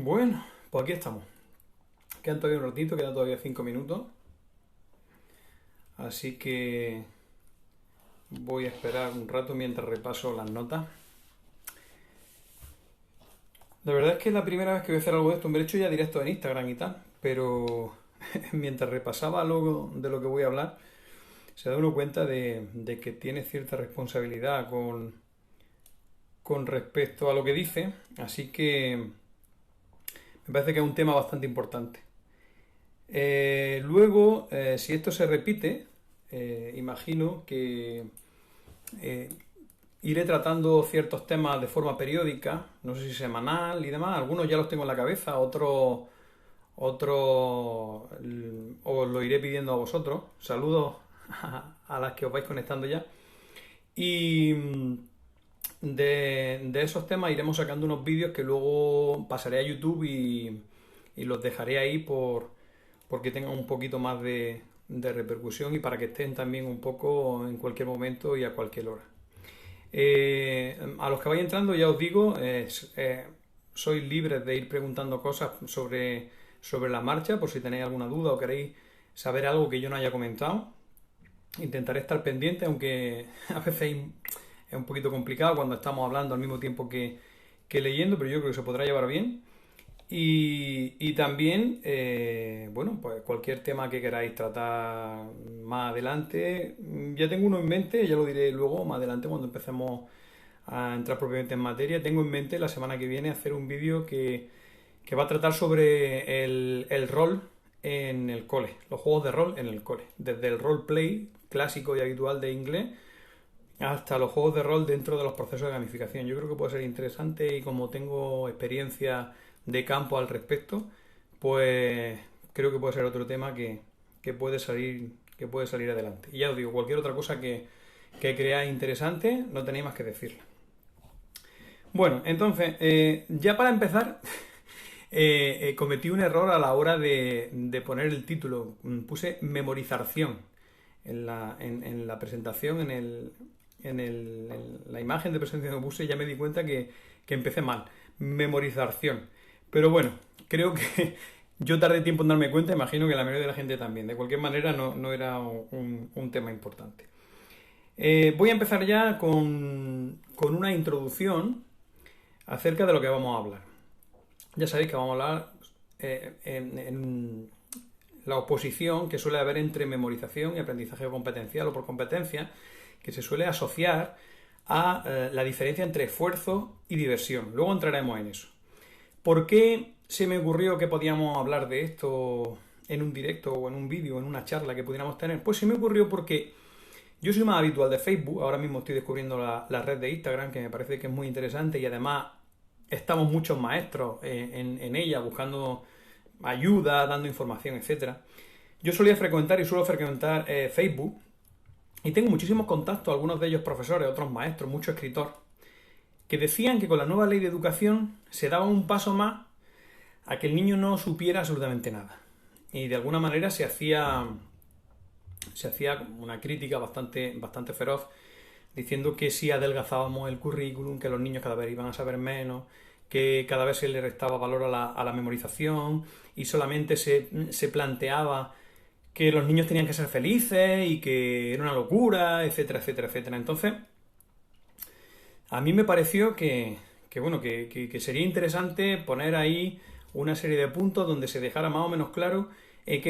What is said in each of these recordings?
Bueno, pues aquí estamos. Quedan todavía un ratito, quedan todavía 5 minutos. Así que voy a esperar un rato mientras repaso las notas. La verdad es que es la primera vez que voy a hacer algo de esto. Me he hecho ya directo en Instagram y tal, pero mientras repasaba luego de lo que voy a hablar, se da uno cuenta de que tiene cierta responsabilidad con respecto a lo que dice. Así que me parece que es un tema bastante importante. Luego, si esto se repite, imagino que eh, iré tratando ciertos temas de forma periódica, no sé si semanal y demás. Algunos ya los tengo en la cabeza, otros os lo iré pidiendo a vosotros. Saludos a las que os vais conectando ya. Y de esos temas iremos sacando unos vídeos que luego pasaré a YouTube y los dejaré ahí porque tengan un poquito más de repercusión y para que estén también un poco en cualquier momento y a cualquier hora. A los que vayan entrando ya os digo, sois libres de ir preguntando cosas sobre la marcha por si tenéis alguna duda o queréis saber algo que yo no haya comentado. Intentaré estar pendiente, aunque a veces es un poquito complicado cuando estamos hablando al mismo tiempo que leyendo, pero yo creo que se podrá llevar bien. Y también, bueno, pues cualquier tema que queráis tratar más adelante, ya tengo uno en mente, ya lo diré luego, más adelante cuando empecemos a entrar propiamente en materia. Tengo en mente la semana que viene hacer un vídeo que va a tratar sobre el rol en el cole, los juegos de rol en el cole, desde el roleplay clásico y habitual de inglés hasta los juegos de rol dentro de los procesos de gamificación. Yo creo que puede ser interesante y como tengo experiencia de campo al respecto, pues creo que puede ser otro tema que puede salir adelante. Y ya os digo, cualquier otra cosa que creáis interesante, no tenéis más que decirla. Bueno, entonces, ya para empezar, cometí un error a la hora de poner el título. Puse memorización en la presentación, en la imagen de presentación que puse, ya me di cuenta que empecé mal. Memorización. Pero bueno, creo que yo tardé tiempo en darme cuenta, imagino que la mayoría de la gente también. De cualquier manera, no era un tema importante. Voy a empezar ya con una introducción acerca de lo que vamos a hablar. Ya sabéis que vamos a hablar en la oposición que suele haber entre memorización y aprendizaje competencial o por competencia, que se suele asociar a la diferencia entre esfuerzo y diversión. Luego entraremos en eso. ¿Por qué se me ocurrió que podíamos hablar de esto en un directo o en un vídeo o en una charla que pudiéramos tener? Pues se me ocurrió porque yo soy más habitual de Facebook, ahora mismo estoy descubriendo la red de Instagram, que me parece que es muy interesante y además estamos muchos maestros en ella buscando ayuda, dando información, etcétera. Yo solía frecuentar y suelo frecuentar Facebook y tengo muchísimos contactos, algunos de ellos profesores, otros maestros, muchos escritores, que decían que con la nueva ley de educación se daba un paso más a que el niño no supiera absolutamente nada. Y de alguna manera se hacía una crítica bastante feroz, diciendo que si adelgazábamos el currículum, que los niños cada vez iban a saber menos, que cada vez se le restaba valor a la memorización y solamente se planteaba que los niños tenían que ser felices y que era una locura, etcétera, etcétera, etcétera. Entonces, a mí me pareció bueno, que sería interesante poner ahí una serie de puntos donde se dejara más o menos claro en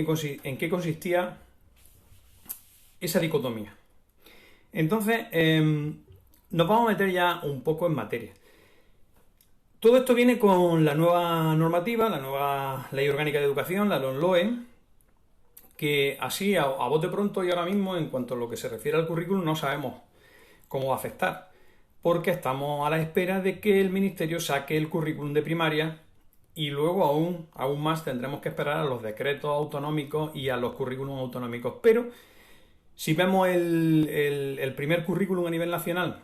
qué consistía esa dicotomía. Entonces, nos vamos a meter ya un poco en materia. Todo esto viene con la nueva normativa, la nueva Ley Orgánica de Educación, la LOMLOE, que así a bote pronto y ahora mismo, en cuanto a lo que se refiere al currículum, no sabemos cómo va a afectar, porque estamos a la espera de que el Ministerio saque el currículum de primaria y luego aún más tendremos que esperar a los decretos autonómicos y a los currículums autonómicos. Pero si vemos el primer currículum a nivel nacional,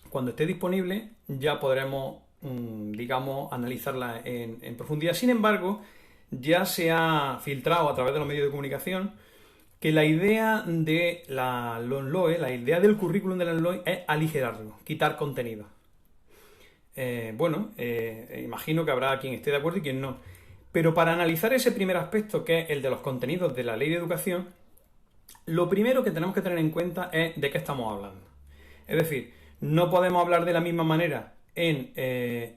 cuando esté disponible, ya podremos, digamos, analizarla en profundidad. Sin embargo, ya se ha filtrado a través de los medios de comunicación que la idea de la idea del currículum de la LOMLOE es aligerarlo, quitar contenido. Imagino que habrá quien esté de acuerdo y quien no. Pero para analizar ese primer aspecto, que es el de los contenidos de la Ley de Educación, lo primero que tenemos que tener en cuenta es de qué estamos hablando. Es decir, no podemos hablar de la misma manera en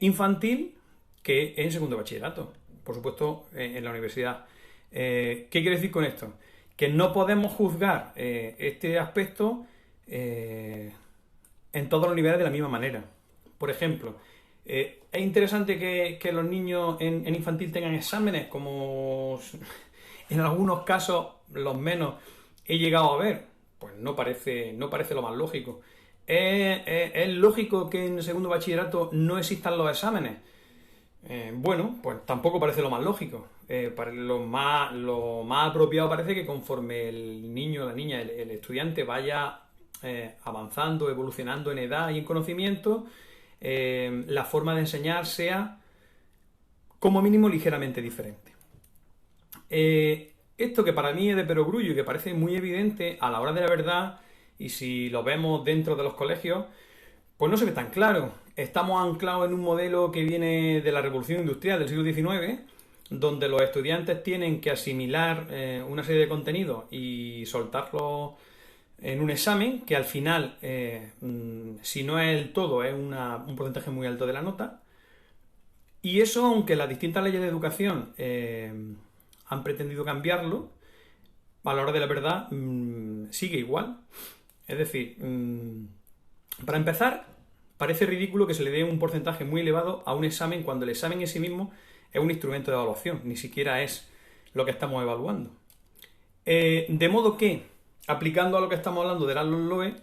infantil que en segundo bachillerato. Por supuesto, en la universidad. ¿Qué quiere decir con esto? Que no podemos juzgar este aspecto en todos los niveles de la misma manera. Por ejemplo, es interesante que los niños en infantil tengan exámenes, como en algunos casos, los menos, he llegado a ver. Pues no parece lo más lógico. ¿Es lógico que en segundo bachillerato no existan los exámenes? Pues tampoco parece lo más lógico. Lo más apropiado parece que conforme el niño, la niña, el estudiante vaya avanzando, evolucionando en edad y en conocimiento, la forma de enseñar sea como mínimo ligeramente diferente. Esto que para mí es de perogrullo y que parece muy evidente a la hora de la verdad, y si lo vemos dentro de los colegios, pues no se ve tan claro. Estamos anclados en un modelo que viene de la Revolución Industrial del siglo XIX, donde los estudiantes tienen que asimilar una serie de contenidos y soltarlos en un examen, que al final, si no es el todo, es un porcentaje muy alto de la nota. Y eso, aunque las distintas leyes de educación han pretendido cambiarlo, a la hora de la verdad sigue igual. Es decir, para empezar, parece ridículo que se le dé un porcentaje muy elevado a un examen cuando el examen en sí mismo es un instrumento de evaluación, ni siquiera es lo que estamos evaluando. De modo que, aplicando a lo que estamos hablando de las LOE,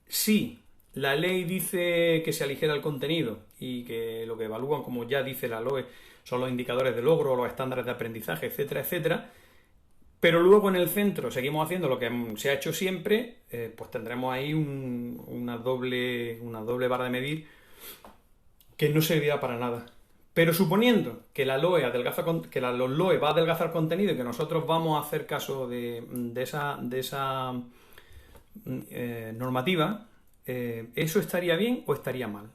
si la ley dice que se aligera el contenido y que lo que evalúan, como ya dice la LOE, son los indicadores de logro, los estándares de aprendizaje, etcétera, etcétera, pero luego en el centro seguimos haciendo lo que se ha hecho siempre, pues tendremos ahí una doble vara de medir que no servirá para nada. Pero suponiendo que la LOE los LOE va a adelgazar contenido y que nosotros vamos a hacer caso de esa normativa, ¿eso estaría bien o estaría mal?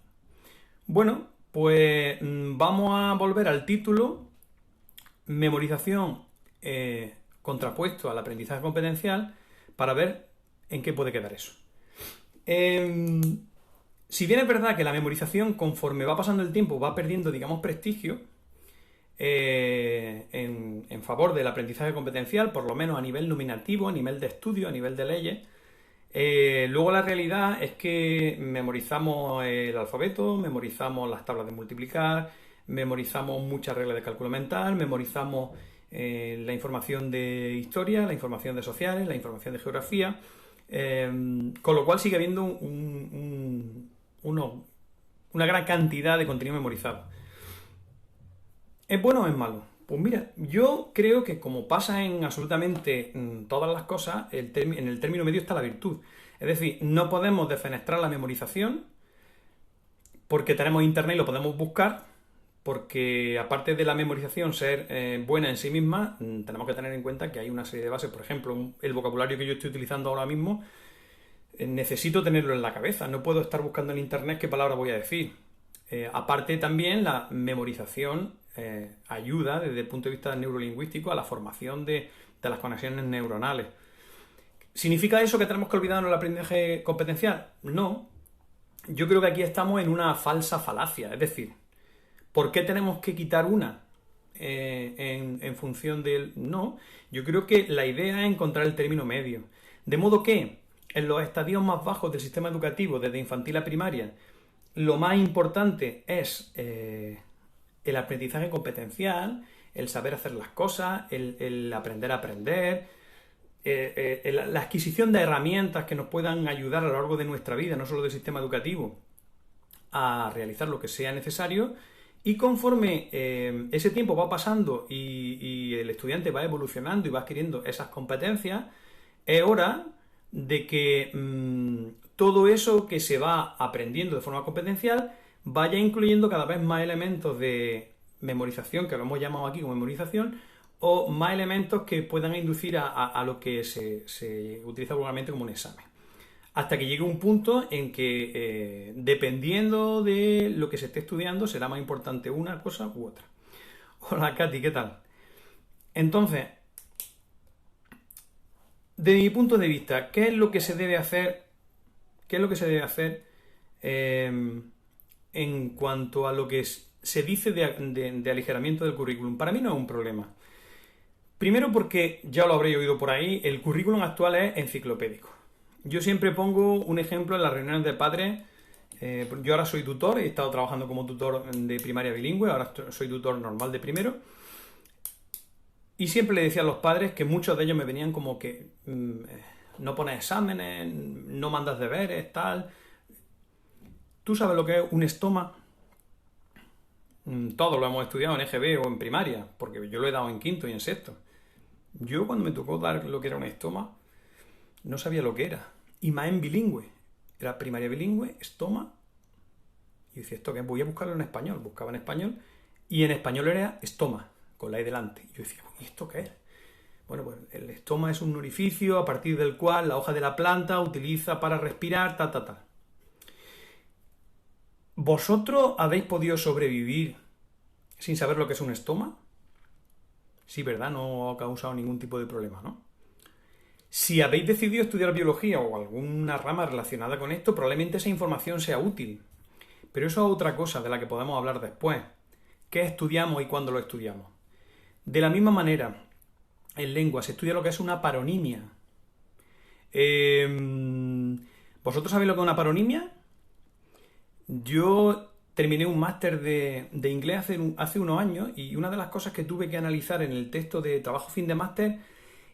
Bueno, pues vamos a volver al título: memorización contrapuesto al aprendizaje competencial, para ver en qué puede quedar eso. Si bien es verdad que la memorización, conforme va pasando el tiempo, va perdiendo, digamos, prestigio en favor del aprendizaje competencial, por lo menos a nivel nominativo, a nivel de estudio, a nivel de leyes, luego la realidad es que memorizamos el alfabeto, memorizamos las tablas de multiplicar, memorizamos muchas reglas de cálculo mental, memorizamos la información de historia, la información de sociales, la información de geografía, con lo cual sigue habiendo una gran cantidad de contenido memorizado. ¿Es bueno o es malo? Pues mira, yo creo que, como pasa en absolutamente todas las cosas, en el término medio está la virtud. Es decir, no podemos defenestrar la memorización porque tenemos internet y lo podemos buscar, porque aparte de la memorización ser buena en sí misma, tenemos que tener en cuenta que hay una serie de bases. Por ejemplo, el vocabulario que yo estoy utilizando ahora mismo, necesito tenerlo en la cabeza, no puedo estar buscando en internet qué palabra voy a decir. Aparte, también la memorización ayuda desde el punto de vista neurolingüístico a la formación de las conexiones neuronales. ¿Significa eso que tenemos que olvidarnos del aprendizaje competencial? No. Yo creo que aquí estamos en una falsa falacia. Es decir, ¿por qué tenemos que quitar una en función del...? No. Yo creo que la idea es encontrar el término medio. De modo que en los estadios más bajos del sistema educativo, desde infantil a primaria, lo más importante es el aprendizaje competencial, el saber hacer las cosas, el aprender a aprender, la adquisición de herramientas que nos puedan ayudar a lo largo de nuestra vida, no solo del sistema educativo, a realizar lo que sea necesario. Y conforme ese tiempo va pasando y el estudiante va evolucionando y va adquiriendo esas competencias, es hora de que todo eso que se va aprendiendo de forma competencial vaya incluyendo cada vez más elementos de memorización, que lo hemos llamado aquí como memorización, o más elementos que puedan inducir a lo que se utiliza vulgarmente como un examen. hasta que llegue un punto en que, dependiendo de lo que se esté estudiando, será más importante una cosa u otra. Hola, Katy, ¿qué tal? Entonces, desde mi punto de vista, ¿qué es lo que se debe hacer? ¿Qué es lo que se debe hacer en cuanto a lo que se dice de aligeramiento del currículum? Para mí no es un problema. Primero porque, ya lo habréis oído por ahí, el currículum actual es enciclopédico. Yo siempre pongo un ejemplo en las reuniones de padres. Yo ahora soy tutor, he estado trabajando como tutor de primaria bilingüe, ahora soy tutor normal de primero. Y siempre le decía a los padres que muchos de ellos me venían como que no pones exámenes, no mandas deberes, tal. ¿Tú sabes lo que es un estoma? Todos lo hemos estudiado en EGB o en primaria, porque yo lo he dado en quinto y en sexto. Yo cuando me tocó dar lo que era un estoma, no sabía lo que era. Y más en bilingüe. Era primaria bilingüe, estoma. Y decía, ¿esto qué? Voy a buscarlo en español. Buscaba en español. Y en español era estoma, con la E delante. Y yo decía, ¿y esto qué es? Bueno, pues el estoma es un orificio a partir del cual la hoja de la planta utiliza para respirar, ta. ¿Vosotros habéis podido sobrevivir sin saber lo que es un estoma? Sí, ¿verdad? No ha causado ningún tipo de problema, ¿no? Si habéis decidido estudiar biología o alguna rama relacionada con esto, probablemente esa información sea útil. Pero eso es otra cosa de la que podemos hablar después. ¿Qué estudiamos y cuándo lo estudiamos? De la misma manera, en lengua se estudia lo que es una paronimia. ¿Vosotros sabéis lo que es una paronimia? Yo terminé un máster de inglés hace unos años y una de las cosas que tuve que analizar en el texto de trabajo fin de máster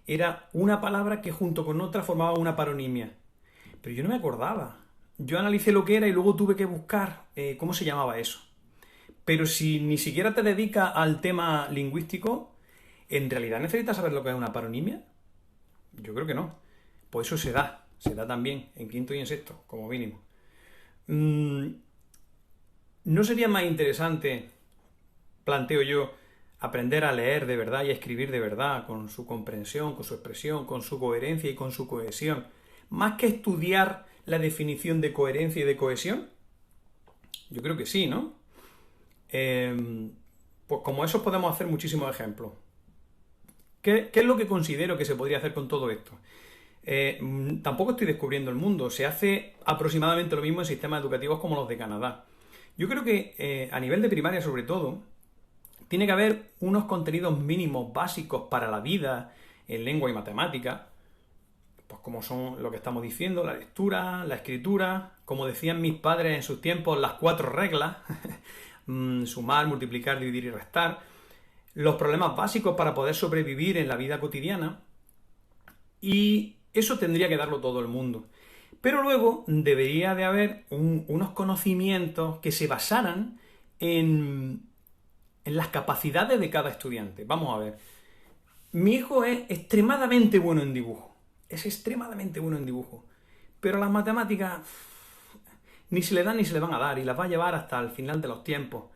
era una palabra que junto con otra formaba una paronimia. Pero yo no me acordaba. Yo analicé lo que era y luego tuve que buscar cómo se llamaba eso. Pero si ni siquiera te dedicas al tema lingüístico, ¿en realidad necesitas saber lo que es una paronimia? Yo creo que no. Pues eso se da también en quinto y en sexto, como mínimo. ¿No sería más interesante, planteo yo, aprender a leer de verdad y a escribir de verdad, con su comprensión, con su expresión, con su coherencia y con su cohesión, más que estudiar la definición de coherencia y de cohesión? Yo creo que sí, ¿no? Pues como esos podemos hacer muchísimos ejemplos. ¿Qué es lo que considero que se podría hacer con todo esto? Tampoco estoy descubriendo el mundo. Se hace aproximadamente lo mismo en sistemas educativos como los de Canadá. Yo creo que a nivel de primaria, sobre todo, tiene que haber unos contenidos mínimos básicos para la vida en lengua y matemática, pues como son lo que estamos diciendo, la lectura, la escritura, como decían mis padres en sus tiempos, las 4 reglas, sumar, multiplicar, dividir y restar, los problemas básicos para poder sobrevivir en la vida cotidiana, y eso tendría que darlo todo el mundo. Pero luego debería de haber unos conocimientos que se basaran en las capacidades de cada estudiante. Vamos a ver. Mi hijo es extremadamente bueno en dibujo. Es extremadamente bueno en dibujo. Pero las matemáticas ni se le dan ni se le van a dar y las va a llevar hasta el final de los tiempos.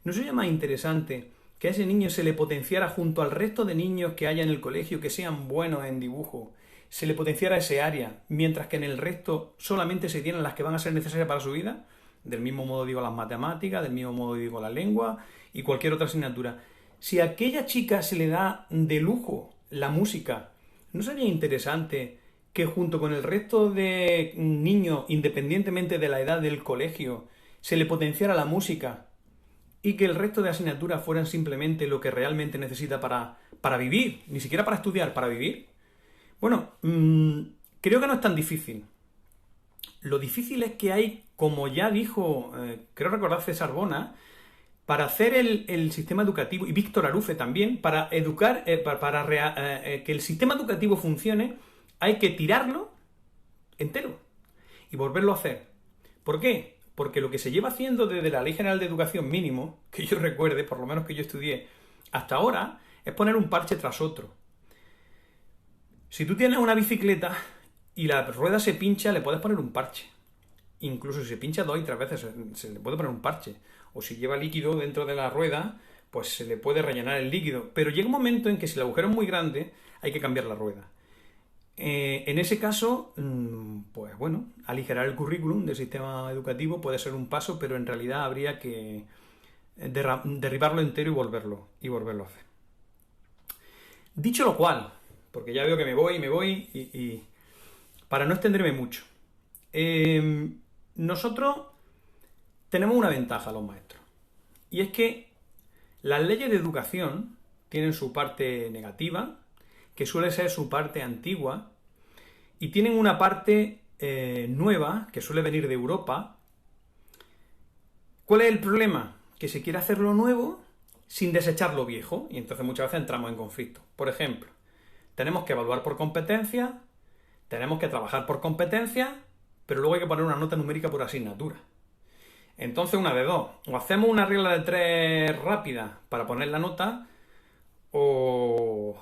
¿No sería más interesante que a ese niño se le potenciara junto al resto de niños que haya en el colegio que sean buenos en dibujo? Se le potenciara ese área, mientras que en el resto solamente se tienen las que van a ser necesarias para su vida. Del mismo modo digo las matemáticas, del mismo modo digo la lengua y cualquier otra asignatura. Si a aquella chica se le da de lujo la música, ¿no sería interesante que junto con el resto de niños, independientemente de la edad del colegio, se le potenciara la música y que el resto de asignaturas fueran simplemente lo que realmente necesita para vivir, ni siquiera para estudiar, para vivir? Bueno, creo que no es tan difícil. Lo difícil es que hay, como ya dijo, creo recordar César Bona, para hacer el sistema educativo, y Víctor Arufe también, para educar, que el sistema educativo funcione, hay que tirarlo entero y volverlo a hacer. ¿Por qué? Porque lo que se lleva haciendo desde la Ley General de Educación mínimo, que yo recuerde, por lo menos que yo estudié, hasta ahora, es poner un parche tras otro. Si tú tienes una bicicleta y la rueda se pincha, le puedes poner un parche. Incluso si se pincha 2 y 3 veces, se le puede poner un parche. O si lleva líquido dentro de la rueda, pues se le puede rellenar el líquido. Pero llega un momento en que si el agujero es muy grande, hay que cambiar la rueda. En ese caso, pues bueno, aligerar el currículum del sistema educativo puede ser un paso, pero en realidad habría que derribarlo entero y volverlo a hacer. Dicho lo cual, porque ya veo que me voy y para no extenderme mucho, nosotros tenemos una ventaja los maestros, y es que las leyes de educación tienen su parte negativa, que suele ser su parte antigua, y tienen una parte nueva, que suele venir de Europa. ¿Cuál es el problema? Que se quiere hacer lo nuevo sin desechar lo viejo, y entonces muchas veces entramos en conflicto. Por ejemplo, tenemos que evaluar por competencia, tenemos que trabajar por competencia, pero luego hay que poner una nota numérica por asignatura. Entonces, una de dos: o hacemos una regla de 3 rápida para poner la nota, o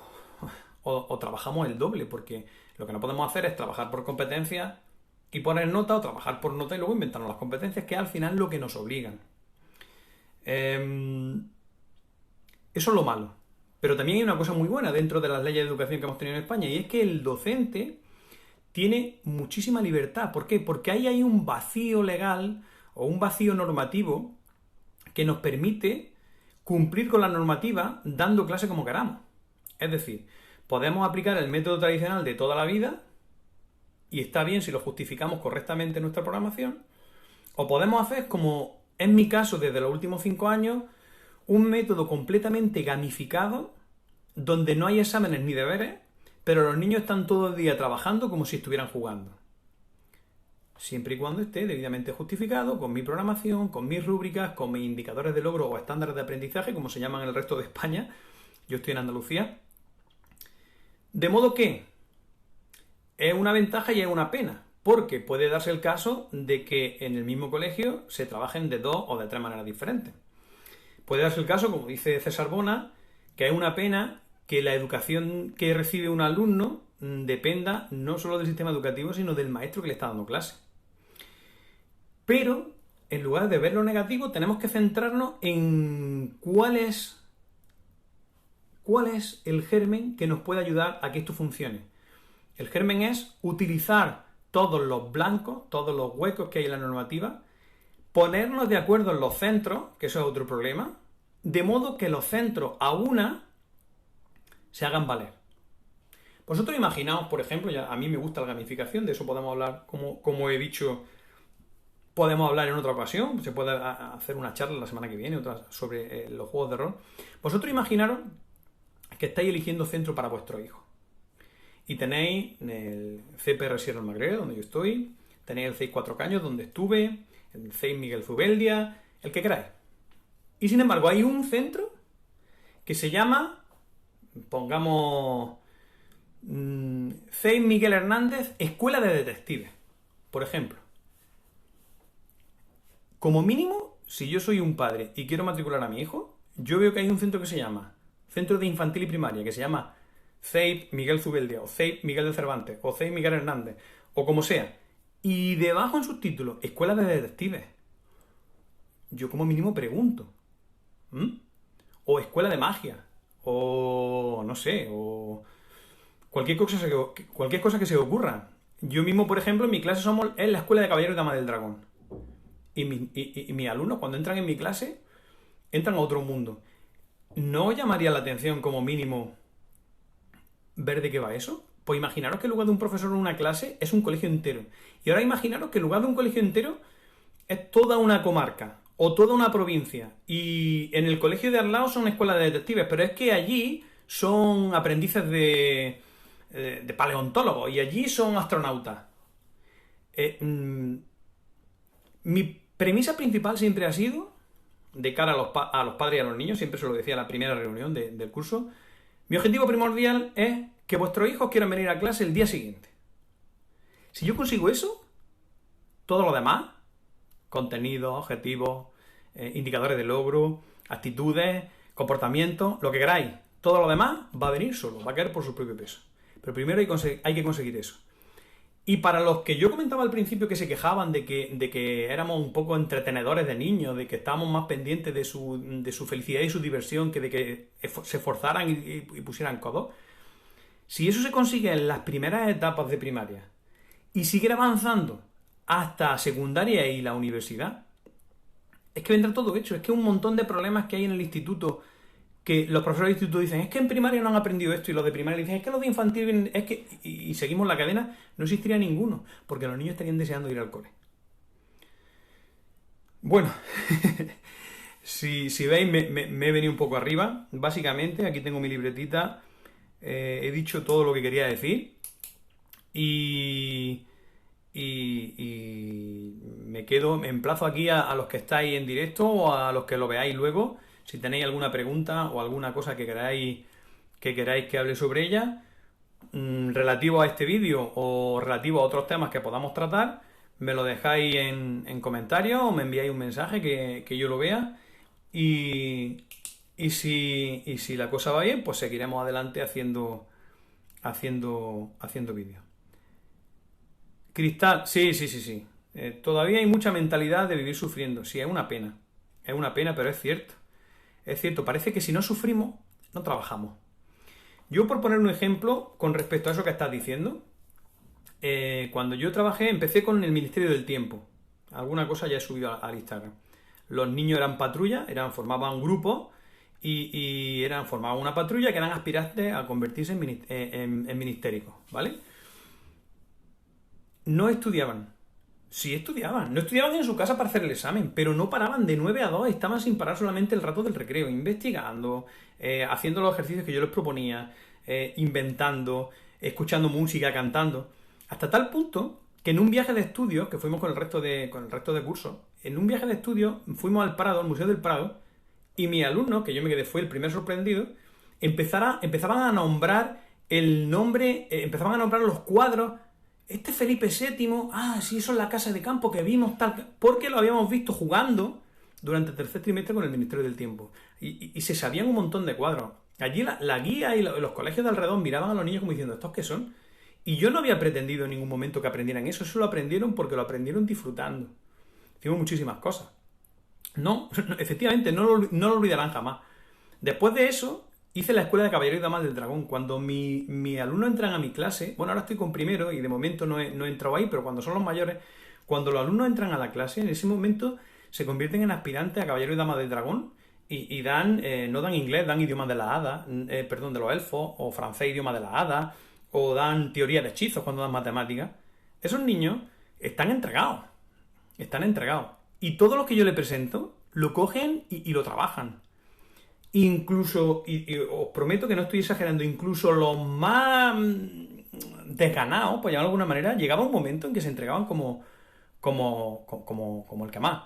trabajamos el doble, porque lo que no podemos hacer es trabajar por competencia y poner nota, o trabajar por nota y luego inventarnos las competencias, que es al final lo que nos obligan. Eso es lo malo. Pero también hay una cosa muy buena dentro de las leyes de educación que hemos tenido en España, y es que el docente tiene muchísima libertad. ¿Por qué? Porque ahí hay un vacío legal o un vacío normativo que nos permite cumplir con la normativa dando clase como queramos. Es decir, podemos aplicar el método tradicional de toda la vida, y está bien si lo justificamos correctamente en nuestra programación, o podemos hacer, como es mi caso desde los últimos 5 años, un método completamente gamificado, donde no hay exámenes ni deberes, pero los niños están todo el día trabajando como si estuvieran jugando. Siempre y cuando esté debidamente justificado, con mi programación, con mis rúbricas, con mis indicadores de logro o estándares de aprendizaje, como se llaman en el resto de España. Yo estoy en Andalucía. De modo que es una ventaja y es una pena, porque puede darse el caso de que en el mismo colegio se trabajen de 2 o de 3 maneras diferentes. Puede darse el caso, como dice César Bona, que es una pena que la educación que recibe un alumno dependa no solo del sistema educativo, sino del maestro que le está dando clase. Pero, en lugar de ver lo negativo, tenemos que centrarnos en cuál es el germen que nos puede ayudar a que esto funcione. El germen es utilizar todos los blancos, todos los huecos que hay en la normativa, ponernos de acuerdo en los centros, que eso es otro problema, de modo que los centros a una se hagan valer. Vosotros imaginaos, por ejemplo, a mí me gusta la gamificación, de eso podemos hablar, como he dicho, podemos hablar en otra ocasión, se puede hacer una charla la semana que viene, otra sobre los juegos de rol. Vosotros imaginaros que estáis eligiendo centro para vuestro hijo. Y tenéis el CPR Sierra del Magreb, donde yo estoy, tenéis el CEIS Cuatro Caños, donde estuve, el CEIS Miguel Zubeldia, el que queráis. Y sin embargo hay un centro que se llama, pongamos, CEIS Miguel Hernández, Escuela de Detectives, por ejemplo. Como mínimo, si yo soy un padre y quiero matricular a mi hijo, yo veo que hay un centro que se llama Centro de Infantil y Primaria, que se llama CEIP Miguel Zubeldia, o CEIP Miguel de Cervantes, o CEIP Miguel Hernández, o como sea. Y debajo en sus títulos, Escuela de Detectives. Yo como mínimo pregunto. O Escuela de Magia. O no sé, o cualquier cosa que se ocurra. Yo mismo, por ejemplo, en mi clase es la Escuela de Caballero y Dama del Dragón. Y mis alumnos, cuando entran en mi clase, entran a otro mundo. ¿No os llamaría la atención como mínimo ver de qué va eso? Pues imaginaros que en lugar de un profesor en una clase es un colegio entero. Y ahora imaginaros que en lugar de un colegio entero es toda una comarca o toda una provincia. Y en el colegio de al lado son escuelas de detectives, pero es que allí son aprendices de paleontólogos y allí son astronautas. Mi premisa principal siempre ha sido, de cara a los padres y a los niños, siempre se lo decía en la primera reunión del curso, mi objetivo primordial es que vuestros hijos quieran venir a clase el día siguiente. Si yo consigo eso, todo lo demás, contenido, objetivos, indicadores de logro, actitudes, comportamientos, lo que queráis, todo lo demás va a venir solo, va a caer por su propio peso. Pero primero hay que conseguir eso. Y para los que yo comentaba al principio que se quejaban de que éramos un poco entretenedores de niños, de que estábamos más pendientes de su felicidad y su diversión que de que se esforzaran y pusieran codos, Si eso se consigue en las primeras etapas de primaria y sigue avanzando hasta secundaria y la universidad, es que vendrá todo hecho. Es que un montón de problemas que hay en el instituto, que los profesores del instituto dicen, es que en primaria no han aprendido esto, y los de primaria dicen, es que los de infantil, es que... Y seguimos la cadena, no existiría ninguno, porque los niños estarían deseando ir al cole. Bueno, si veis, me he venido un poco arriba. Básicamente, aquí tengo mi libretita. He dicho todo lo que quería decir. Y, y me emplazo aquí a los que estáis en directo o a los que lo veáis luego. Si tenéis alguna pregunta o alguna cosa que queráis que hable sobre ella, relativo a este vídeo o relativo a otros temas que podamos tratar, me lo dejáis en comentarios o me enviáis un mensaje que yo lo vea. Y si la cosa va bien, pues seguiremos adelante haciendo vídeos. Cristal, sí, sí, sí, sí. Todavía hay mucha mentalidad de vivir sufriendo. Sí, es una pena. Es una pena, pero es cierto. Es cierto, parece que si no sufrimos, no trabajamos. Yo, por poner un ejemplo con respecto a eso que estás diciendo, cuando yo trabajé, empecé con el Ministerio del Tiempo. Alguna cosa ya he subido al Instagram. Los niños eran patrulla, formaban grupos y formaban una patrulla que eran aspirantes a convertirse en ministéricos, ¿vale? No estudiaban. Sí estudiaban. No estudiaban en su casa para hacer el examen, pero no paraban de 9 a 2, estaban sin parar solamente el rato del recreo, investigando, haciendo los ejercicios que yo les proponía, inventando, escuchando música, cantando. Hasta tal punto que en un viaje de estudios, que fuimos con el resto de cursos, en un viaje de estudios fuimos al Prado, al Museo del Prado, y mi alumno, que yo me quedé, fue el primer sorprendido, empezaban a nombrar el nombre, empezaban a nombrar los cuadros. Este Felipe VII, sí, eso es la casa de campo que vimos, tal, porque lo habíamos visto jugando durante el tercer trimestre con el Ministerio del Tiempo. Y se sabían un montón de cuadros. Allí la guía y los colegios de alrededor miraban a los niños como diciendo, ¿estos qué son? Y yo no había pretendido en ningún momento que aprendieran eso lo aprendieron porque lo aprendieron disfrutando. Hicimos muchísimas cosas. No, efectivamente, no lo olvidarán jamás. Después de eso, hice la escuela de Caballeros y Damas del Dragón. Cuando mis alumnos entran a mi clase, bueno, ahora estoy con primero y de momento no he entrado ahí, pero cuando son los mayores, cuando los alumnos entran a la clase, en ese momento se convierten en aspirantes a Caballeros y Damas del Dragón y no dan inglés, dan idiomas de las hadas, de los elfos, o francés, idioma de las hadas, o dan teoría de hechizos cuando dan matemáticas. Esos niños están entregados. Y todo lo que yo les presento, lo cogen y lo trabajan. Incluso, y os prometo que no estoy exagerando, incluso los más desganados, por llamarlo de alguna manera, llegaba un momento en que se entregaban como el que más.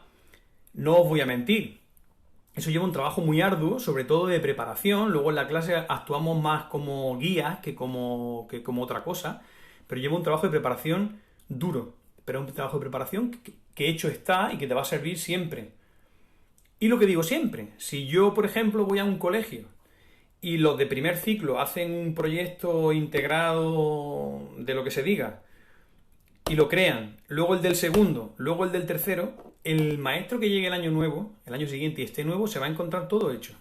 No os voy a mentir. Eso lleva un trabajo muy arduo, sobre todo de preparación. Luego en la clase actuamos más como guías que como otra cosa. Pero lleva un trabajo de preparación duro. Pero es un trabajo de preparación que hecho está y que te va a servir siempre. Y lo que digo siempre, si yo, por ejemplo, voy a un colegio y los de primer ciclo hacen un proyecto integrado de lo que se diga y lo crean, luego el del segundo, luego el del tercero, el maestro que llegue el año nuevo, el año siguiente y esté nuevo, se va a encontrar todo hecho.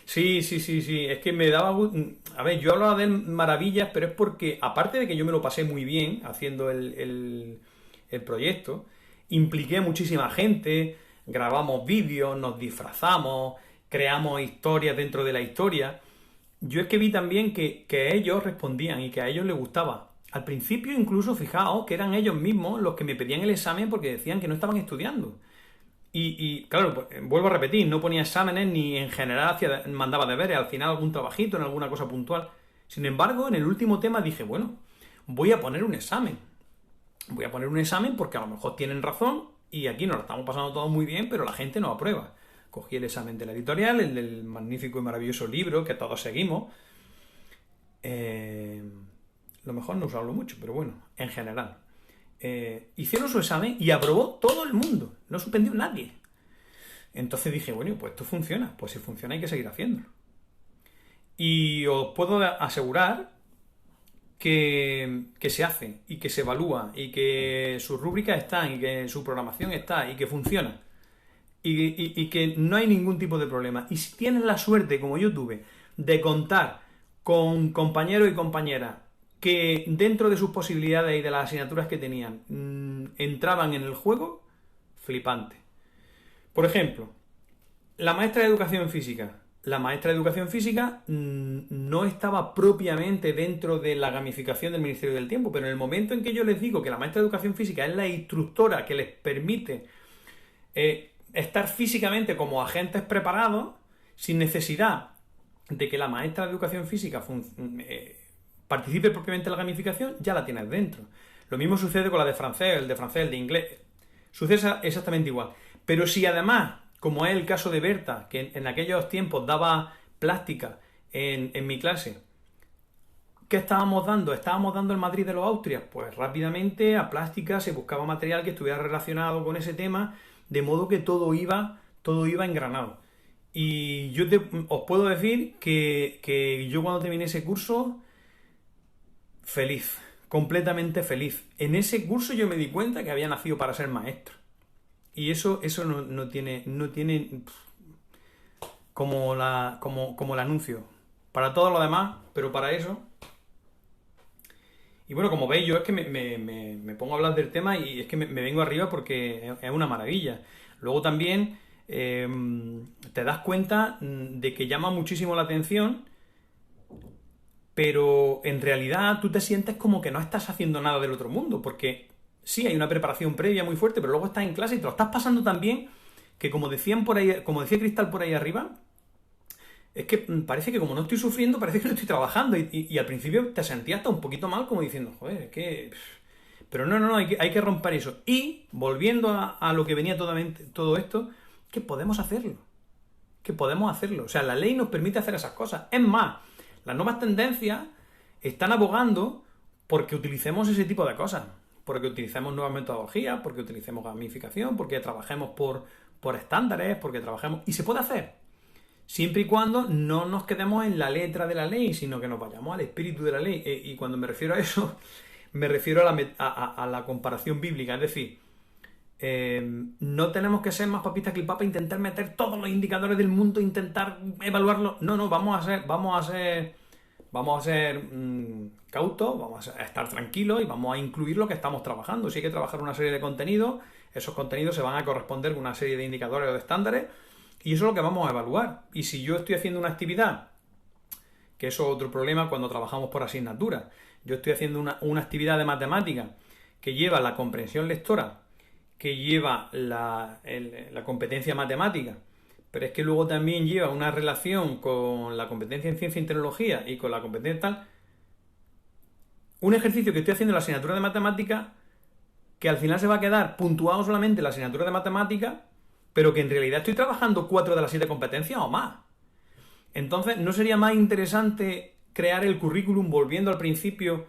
Sí, es que me daba... A ver, yo hablaba de maravillas, pero es porque, aparte de que yo me lo pasé muy bien haciendo el proyecto, impliqué a muchísima gente, grabamos vídeos, nos disfrazamos, creamos historias dentro de la historia. Yo es que vi también que ellos respondían y que a ellos les gustaba. Al principio incluso, fijaos, que eran ellos mismos los que me pedían el examen porque decían que no estaban estudiando. Y claro, pues, vuelvo a repetir, no ponía exámenes ni en general mandaba deberes, al final algún trabajito en alguna cosa puntual. Sin embargo, en el último tema dije, bueno, voy a poner un examen. Voy a poner un examen porque a lo mejor tienen razón y aquí nos lo estamos pasando todo muy bien, pero la gente no aprueba. Cogí el examen de la editorial, el del magnífico y maravilloso libro que todos seguimos. Lo mejor no usarlo mucho, pero bueno, en general. Hicieron su examen y aprobó todo el mundo, no suspendió nadie. Entonces dije, bueno, pues esto funciona, pues si funciona hay que seguir haciéndolo. Y os puedo asegurar que se hace y que se evalúa y que sus rúbricas están y que su programación está y que funciona. y que no hay ningún tipo de problema. Y si tienes la suerte, como yo tuve, de contar con compañeros y compañeras que dentro de sus posibilidades y de las asignaturas que tenían entraban en el juego, flipante. Por ejemplo, la maestra de educación física. La maestra de educación física no estaba propiamente dentro de la gamificación del Ministerio del Tiempo, pero en el momento en que yo les digo que la maestra de educación física es la instructora que les permite estar físicamente como agentes preparados, sin necesidad de que la maestra de educación física participe propiamente en la gamificación, ya la tienes dentro. Lo mismo sucede con la de francés, el de inglés. Sucede exactamente igual. Pero si además, como es el caso de Berta, que en aquellos tiempos daba plástica en mi clase, ¿qué estábamos dando? Estábamos dando el Madrid de los Austrias. Pues rápidamente a plástica se buscaba material que estuviera relacionado con ese tema, de modo que todo iba engranado. Y yo os puedo decir que yo cuando terminé ese curso, feliz, completamente feliz. En ese curso yo me di cuenta que había nacido para ser maestro. Y eso no tiene como el anuncio. Para todo lo demás, pero para eso. Y bueno, como veis, yo es que me pongo a hablar del tema y es que me vengo arriba porque es una maravilla. Luego también te das cuenta de que llama muchísimo la atención, pero en realidad tú te sientes como que no estás haciendo nada del otro mundo, porque sí, hay una preparación previa muy fuerte, pero luego estás en clase y te lo estás pasando tan bien que, como decía Cristal por ahí arriba, es que parece que como no estoy sufriendo, parece que no estoy trabajando. Y al principio te sentías hasta un poquito mal, como diciendo, joder, es que... Pero no, hay que romper eso. Y, volviendo a lo que venía todo esto, que podemos hacerlo. Que podemos hacerlo. O sea, la ley nos permite hacer esas cosas. Es más, las nuevas tendencias están abogando porque utilicemos ese tipo de cosas. Porque utilicemos nuevas metodologías, porque utilicemos gamificación, porque trabajemos por estándares, porque trabajemos... Y se puede hacer. Siempre y cuando no nos quedemos en la letra de la ley, sino que nos vayamos al espíritu de la ley. Y cuando me refiero a eso, me refiero a la comparación bíblica. Es decir, no tenemos que ser más papistas que el Papa, intentar meter todos los indicadores del mundo, intentar evaluarlos. No, vamos a ser cautos, vamos a estar tranquilos y vamos a incluir lo que estamos trabajando. Si hay que trabajar una serie de contenidos, esos contenidos se van a corresponder con una serie de indicadores o de estándares. Y eso es lo que vamos a evaluar. Y si yo estoy haciendo una actividad, que eso es otro problema cuando trabajamos por asignatura, yo estoy haciendo una actividad de matemática que lleva la comprensión lectora, que lleva la competencia matemática, pero es que luego también lleva una relación con la competencia en ciencia y tecnología y con la competencia tal, un ejercicio que estoy haciendo en la asignatura de matemática, que al final se va a quedar puntuado solamente en la asignatura de matemática, pero que en realidad estoy trabajando 4 de las 7 competencias o más. Entonces, ¿no sería más interesante crear el currículum, volviendo al principio,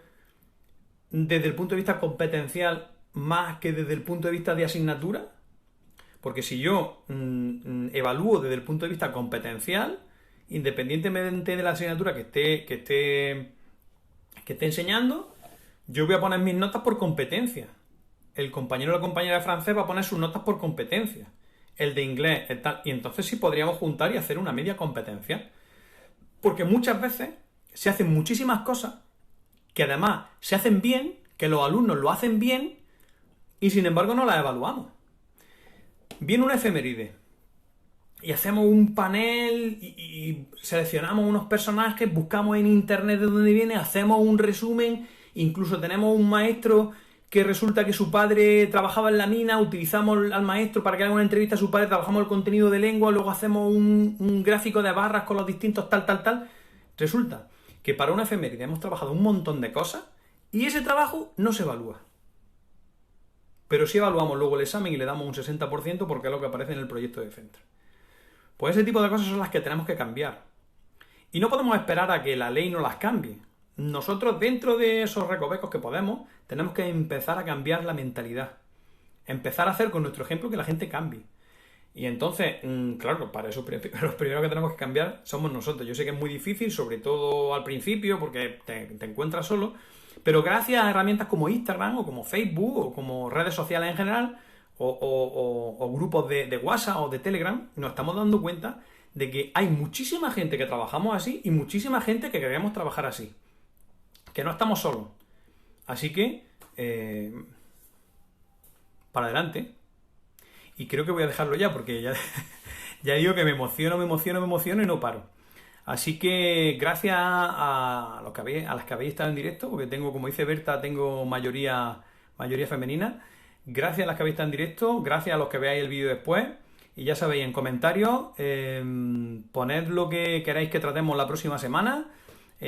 desde el punto de vista competencial más que desde el punto de vista de asignatura? Porque si yo evalúo desde el punto de vista competencial, independientemente de la asignatura que esté enseñando, yo voy a poner mis notas por competencia. El compañero o la compañera de francés va a poner sus notas por competencia. El de inglés, el tal. Y entonces sí podríamos juntar y hacer una media competencia. Porque muchas veces se hacen muchísimas cosas que además se hacen bien, que los alumnos lo hacen bien y sin embargo no las evaluamos. Viene una efeméride y hacemos un panel y seleccionamos unos personajes, buscamos en internet de dónde viene, hacemos un resumen, incluso tenemos un maestro que resulta que su padre trabajaba en la mina, utilizamos al maestro para que haga una entrevista a su padre, trabajamos el contenido de lengua, luego hacemos un gráfico de barras con los distintos tal. Resulta que para una efeméride hemos trabajado un montón de cosas y ese trabajo no se evalúa. Pero sí evaluamos luego el examen y le damos un 60% porque es lo que aparece en el proyecto de Centro. Pues ese tipo de cosas son las que tenemos que cambiar. Y no podemos esperar a que la ley no las cambie. Nosotros, dentro de esos recovecos que podemos, tenemos que empezar a cambiar la mentalidad. Empezar a hacer con nuestro ejemplo que la gente cambie. Y entonces, claro, para eso los primeros que tenemos que cambiar somos nosotros. Yo sé que es muy difícil, sobre todo al principio, porque te encuentras solo, pero gracias a herramientas como Instagram o como Facebook o como redes sociales en general, o grupos de WhatsApp o de Telegram, nos estamos dando cuenta de que hay muchísima gente que trabajamos así y muchísima gente que queremos trabajar así. Que no estamos solos. Así que, para adelante. Y creo que voy a dejarlo ya porque ya, ya digo que me emociono y no paro. Así que gracias a las que habéis estado en directo, porque tengo, como dice Berta, tengo mayoría femenina. Gracias a las que habéis estado en directo, gracias a los que veáis el vídeo después. Y ya sabéis, en comentarios, poned lo que queráis que tratemos la próxima semana.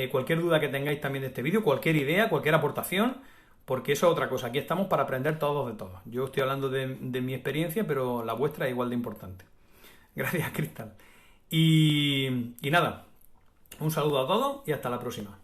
Cualquier duda que tengáis también de este vídeo, cualquier idea, cualquier aportación, porque eso es otra cosa. Aquí estamos para aprender todos de todos. Yo estoy hablando de mi experiencia, pero la vuestra es igual de importante. Gracias, Cristal. Y nada, un saludo a todos y hasta la próxima.